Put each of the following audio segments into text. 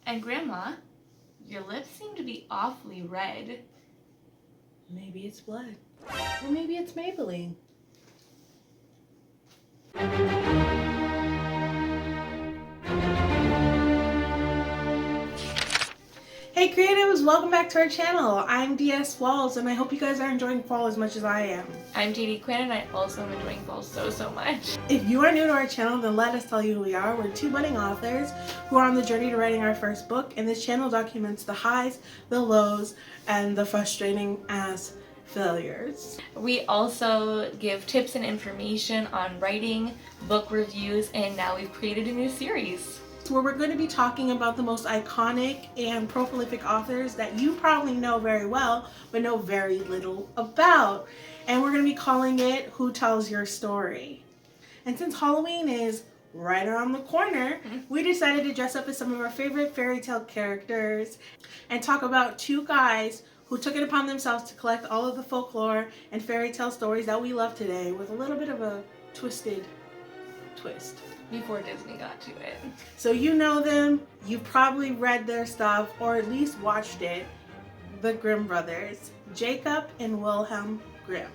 And Grandma, your lips seem to be awfully red. Maybe it's blood. Or maybe it's Maybelline. Hey creatives, welcome back to our channel. I'm DS Walls and I hope you guys are enjoying fall as much as I am. I'm JD Quinn and I also am enjoying fall so much. If you are new to our channel, then let us tell you who we are. We're two budding authors who are on the journey to writing our first book, and this channel documents the highs, the lows, and the frustrating ass failures. We also give tips and information on writing, book reviews, and now we've created a new series where we're going to be talking about the most iconic and prolific authors that you probably know very well but know very little about. And we're going to be calling it Who Tells Your Story? And since Halloween is right around the corner, we decided to dress up as some of our favorite fairy tale characters and talk about two guys who took it upon themselves to collect all of the folklore and fairy tale stories that we love today with a little bit of a twisted twist. before Disney got to it. So you know them, you've probably read their stuff or at least watched it. The Grimm Brothers, Jacob and Wilhelm Grimm.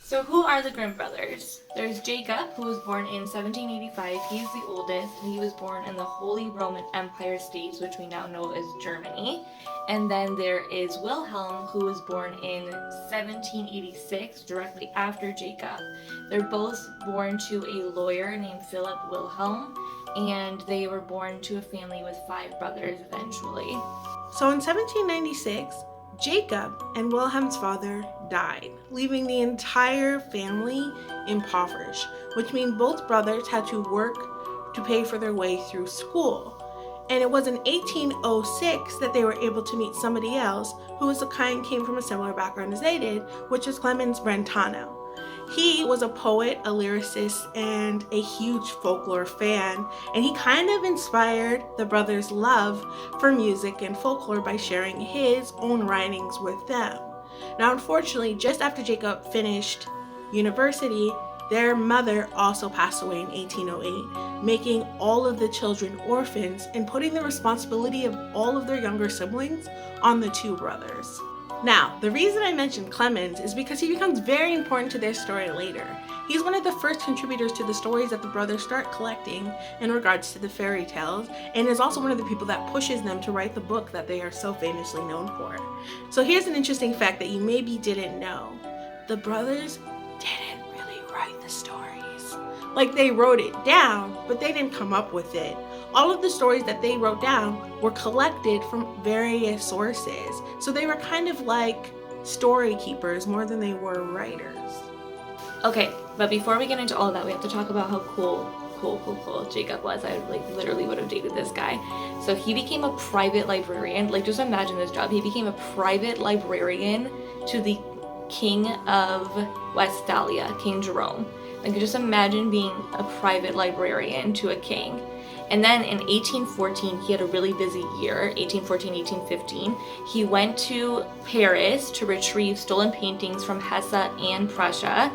So who are the Grimm brothers? There's Jacob, who was born in 1785. He's the oldest, and he was born in the Holy Roman Empire states, which we now know as Germany. And then there is Wilhelm, who was born in 1786, directly after Jacob. They're both born to a lawyer named Philip Wilhelm, and they were born to a family with 5 brothers eventually. So in 1796, Jacob and Wilhelm's father died, leaving the entire family impoverished, which means both brothers had to work to pay for their way through school. And it was in 1806 that they were able to meet somebody else who was the kind came from a similar background as they did, which is Clemens Brentano. He was a poet, a lyricist, and a huge folklore fan, and he kind of inspired the brothers' love for music and folklore by sharing his own writings with them. Now, unfortunately, just after Jacob finished university, their mother also passed away in 1808, making all of the children orphans and putting the responsibility of all of their younger siblings on the 2 brothers. Now, the reason I mentioned Clemens is because he becomes very important to their story later. He's one of the first contributors to the stories that the brothers start collecting in regards to the fairy tales, and is also one of the people that pushes them to write the book that they are so famously known for. So here's an interesting fact that you maybe didn't know. The brothers didn't really write the stories. Like, they wrote it down, but they didn't come up with it. All of the stories that they wrote down were collected from various sources. So they were kind of like story keepers more than they were writers. Okay, but before we get into all of that, we have to talk about how cool Jacob was. I literally would have dated this guy. So he became a private librarian. Like, just imagine this job. He became a private librarian to the King of Westphalia, King Jerome. Like, just imagine being a private librarian to a king. And then in 1814, he had a really busy year, 1814, 1815. He went to Paris to retrieve stolen paintings from Hesse and Prussia,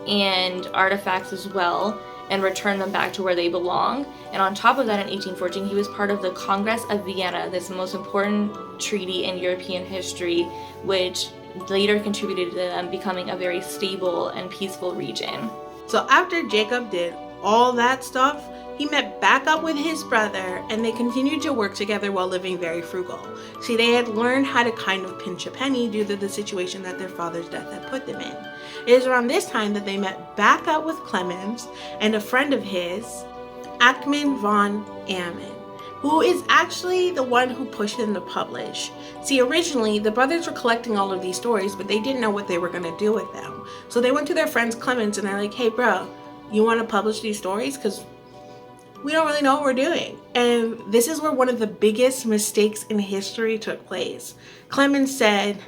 and artifacts as well, and return them back to where they belong. And on top of that, in 1814, he was part of the Congress of Vienna, this most important treaty in European history, which later contributed to them becoming a very stable and peaceful region. So after Jacob did all that stuff, he met back up with his brother, and they continued to work together while living very frugal. See, they had learned how to kind of pinch a penny due to the situation that their father's death had put them in. It is around this time that they met back up with Clemens and a friend of his, Ackman von Ammon, who is actually the one who pushed them to publish. See, originally, the brothers were collecting all of these stories, but they didn't know what they were going to do with them. So they went to their friends Clemens and they're like, hey bro, you want to publish these stories? Because we don't really know what we're doing. And this is where one of the biggest mistakes in history took place. Clemens said,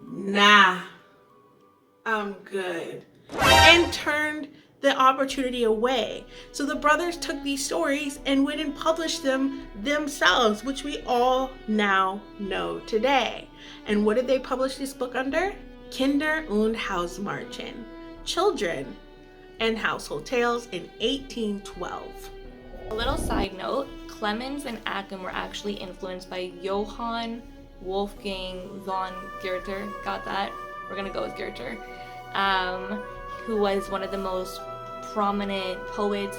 nah, I'm good, and turned the opportunity away. So the brothers took these stories and went and published them themselves, which we all now know today. And what did they publish this book under? Kinder und Hausmärchen, children and household tales in 1812. A little side note, Clemens and Ackham were actually influenced by Johann Wolfgang von Goethe. Got that? We're gonna go with Goethe. Who was one of the most prominent poets,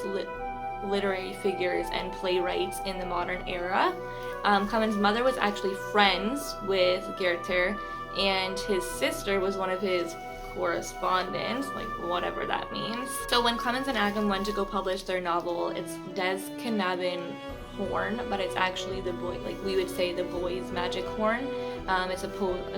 literary figures, and playwrights in the modern era. Clemens' mother was actually friends with Goethe, and his sister was one of his correspondents, like whatever that means. So when Clemens and Ackham went to go publish their novel, it's Des Knaben Horn, but it's actually the boy, like we would say the boy's magic horn. It's a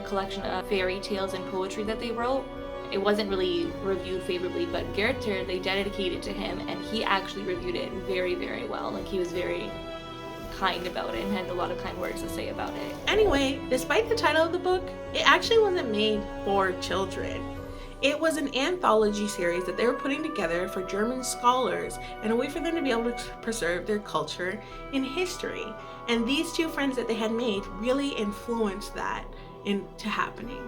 collection of fairy tales and poetry that they wrote. It wasn't really reviewed favorably, but Goethe, they dedicated to him, and he actually reviewed it very, very well. Like, he was very kind about it and had a lot of kind words to say about it. Anyway, despite the title of the book, it actually wasn't made for children. It was an anthology series that they were putting together for German scholars and a way for them to be able to preserve their culture and history. And these two friends that they had made really influenced that into happening.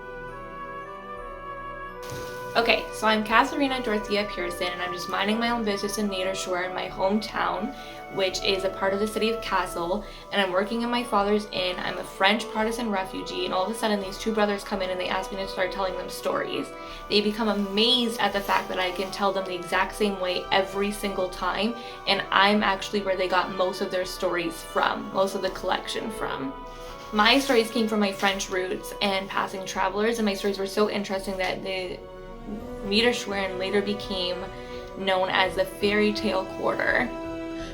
Okay, so I'm Katharina Dorothea Pearson, and I'm just minding my own business in Niederschwar in my hometown, which is a part of the city of Kassel, and I'm working in my father's inn. I'm a French partisan refugee, and all of a sudden these two brothers come in and they ask me to start telling them stories. They become amazed at the fact that I can tell them the exact same way every single time, and I'm actually where they got most of their stories from, most of the collection from. My stories came from my French roots and passing travelers, and my stories were so interesting that the Niederschwar later became known as the Fairy Tale Quarter.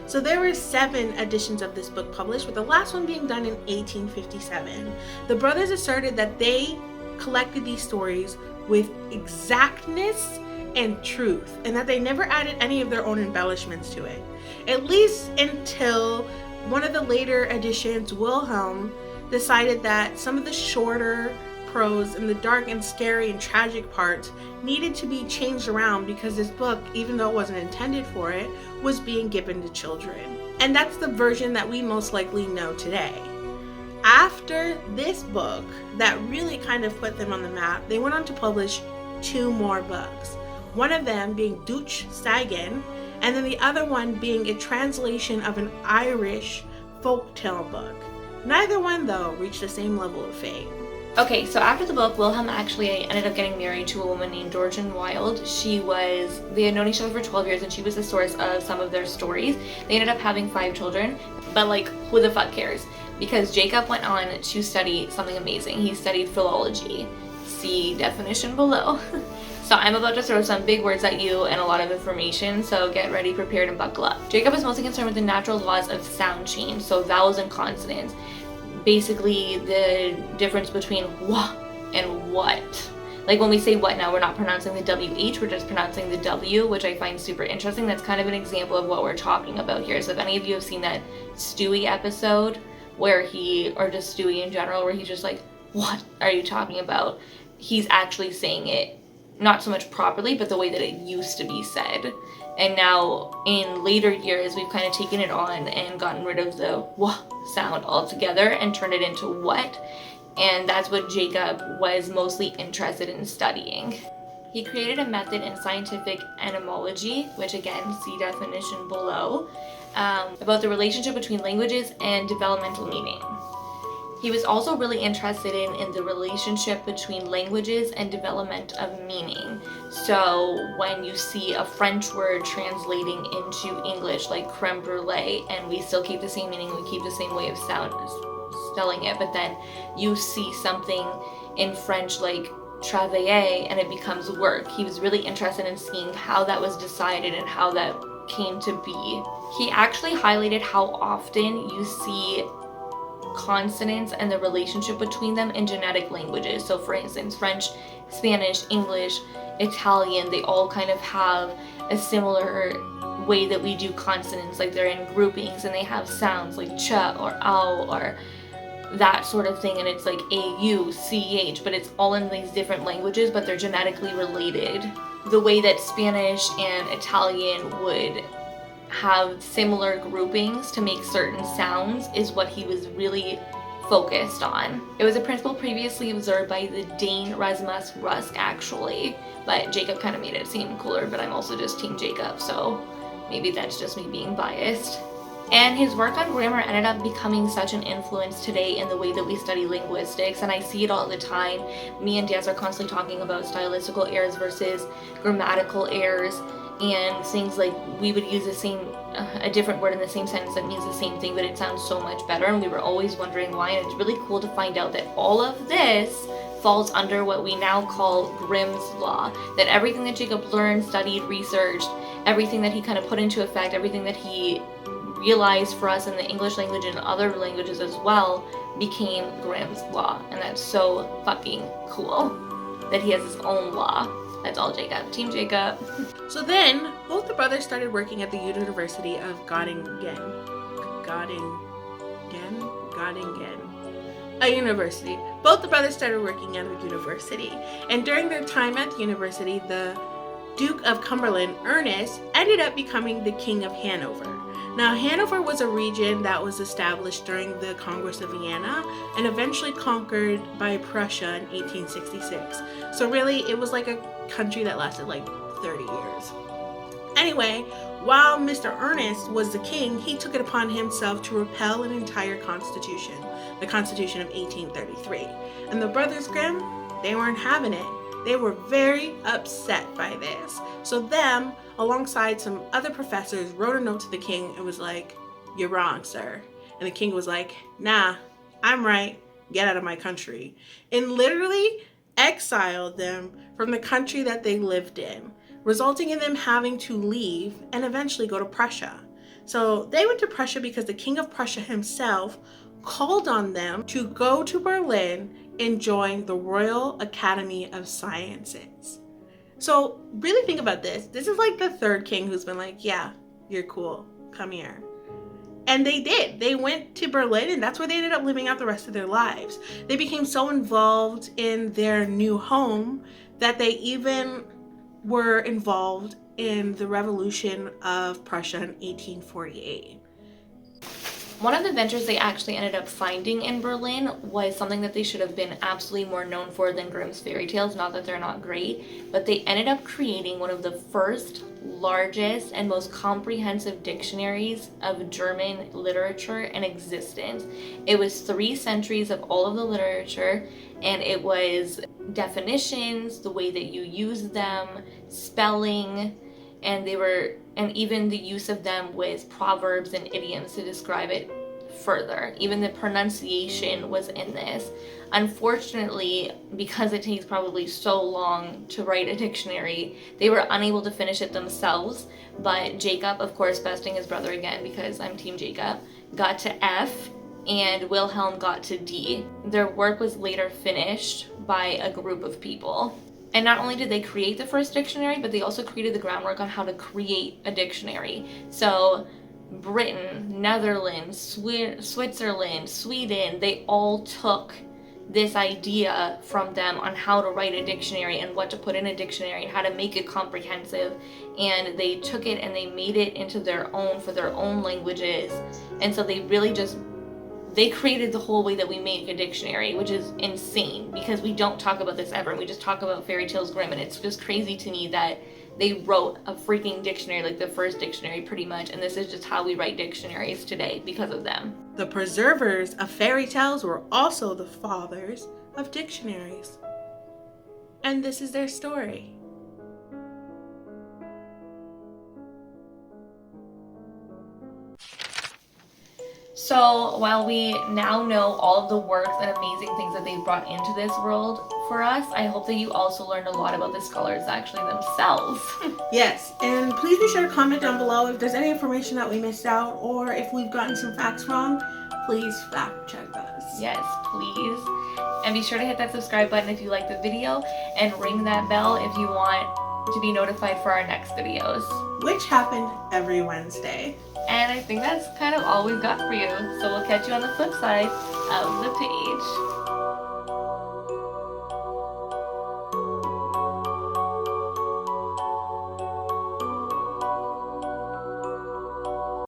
So there were 7 editions of this book published, with the last one being done in 1857. The brothers asserted that they collected these stories with exactness and truth, and that they never added any of their own embellishments to it. At least until one of the later editions, Wilhelm, decided that some of the shorter prose and the dark and scary and tragic parts needed to be changed around because this book, even though it wasn't intended for it, was being given to children. And that's the version that we most likely know today. After this book that really kind of put them on the map, they went on to publish 2 more books. One of them being Deutsch Sagen, and then the other one being a translation of an Irish folktale book. Neither one, though, reached the same level of fame. Okay, so after the book, Wilhelm actually ended up getting married to a woman named Doreen Wilde. They had known each other for 12 years, and she was the source of some of their stories. They ended up having 5 children, but like, who the fuck cares? Because Jacob went on to study something amazing. He studied philology. See definition below. So I'm about to throw some big words at you and a lot of information, so get ready, prepared, and buckle up. Jacob is mostly concerned with the natural laws of sound change, so vowels and consonants. Basically, the difference between wha and what. Like when we say what now, we're not pronouncing the WH, we're just pronouncing the W, which I find super interesting. That's kind of an example of what we're talking about here. So if any of you have seen that Stewie episode or just Stewie in general, where he's just like, what are you talking about? He's actually saying it not so much properly, but the way that it used to be said. And now in later years, we've kind of taken it on and gotten rid of the wah sound altogether and turned it into what. And that's what Jacob was mostly interested in studying. He created a method in scientific etymology, which again, see definition below, about the relationship between languages and developmental meaning. He was also really interested in the relationship between languages and development of meaning. So when you see a French word translating into English, like creme brulee, and we still keep the same meaning, we keep the same way of spelling it, but then you see something in French like travailler and it becomes work. He was really interested in seeing how that was decided and how that came to be. He actually highlighted how often you see consonants and the relationship between them in genetic languages. So for instance, French, Spanish, English, Italian, they all kind of have a similar way that we do consonants, like they're in groupings and they have sounds like ch or ow or that sort of thing, and it's like AU, CH, but it's all in these different languages, but they're genetically related. The way that Spanish and Italian would have similar groupings to make certain sounds is what he was really focused on. It was a principle previously observed by the Dane Rasmus Rusk, actually, but Jacob kind of made it seem cooler, but I'm also just Team Jacob, so maybe that's just me being biased. And his work on grammar ended up becoming such an influence today in the way that we study linguistics, and I see it all the time. Me and Diaz are constantly talking about stylistical errors versus grammatical errors, and things like we would use a different word in the same sentence that means the same thing, but it sounds so much better, and we were always wondering why, and it's really cool to find out that all of this falls under what we now call Grimm's Law, that everything that Jacob learned, studied, researched, everything that he kind of put into effect, everything that he realized for us in the English language and other languages as well became Grimm's Law, and that's so fucking cool that he has his own law. That's all Jacob. Team Jacob. So then, both the brothers started working at the University of Göttingen, a university. Both the brothers started working at a university, and during their time at the university, the Duke of Cumberland, Ernest, ended up becoming the King of Hanover. Now, Hanover was a region that was established during the Congress of Vienna and eventually conquered by Prussia in 1866. So really, it was like a country that lasted like 30 years. Anyway, while Mr. Ernest was the king, he took it upon himself to repeal an entire constitution, the Constitution of 1833. And the brothers Grimm, they weren't having it. They were very upset by this. So them, alongside some other professors, wrote a note to the king and was like, "You're wrong, sir." And the king was like, "Nah, I'm right. Get out of my country." And literally exiled them from the country that they lived in, resulting in them having to leave and eventually go to Prussia. So they went to Prussia because the King of Prussia himself called on them to go to Berlin and join the Royal Academy of Sciences. So really think about this. This is like the third king who's been like, "Yeah, you're cool. Come here." And they did. They went to Berlin, and that's where they ended up living out the rest of their lives. They became so involved in their new home that they even were involved in the revolution of Prussia in 1848. One of the ventures they actually ended up finding in Berlin was something that they should have been absolutely more known for than Grimm's fairy tales, not that they're not great, but they ended up creating one of the first, largest, and most comprehensive dictionaries of German literature in existence. It was 3 centuries of all of the literature, and it was definitions, the way that you use them, spelling, and even the use of them with proverbs and idioms to describe it further. Even the pronunciation was in this. Unfortunately, because it takes probably so long to write a dictionary, they were unable to finish it themselves, but Jacob, of course, besting his brother again because I'm Team Jacob, got to F, and Wilhelm got to D. Their work was later finished by a group of people. And not only did they create the first dictionary, but they also created the groundwork on how to create a dictionary. So Britain, Netherlands, Switzerland, Sweden, they all took this idea from them on how to write a dictionary and what to put in a dictionary and how to make it comprehensive. And they took it and they made it into their own for their own languages. And so they really they created the whole way that we make a dictionary, which is insane because we don't talk about this ever. We just talk about fairy tales Grimm, and it's just crazy to me that they wrote a freaking dictionary, like the first dictionary pretty much, and this is just how we write dictionaries today because of them. The preservers of fairy tales were also the fathers of dictionaries. And this is their story. So while we now know all of the works and amazing things that they've brought into this world for us, I hope that you also learned a lot about the scholars actually themselves. Yes, and please be sure to comment down below if there's any information that we missed out, or if we've gotten some facts wrong, please fact check us. Yes, please. And be sure to hit that subscribe button if you like the video, and ring that bell if you want to be notified for our next videos. Which happened every Wednesday. And I think that's kind of all we've got for you. So we'll catch you on the flip side of the page.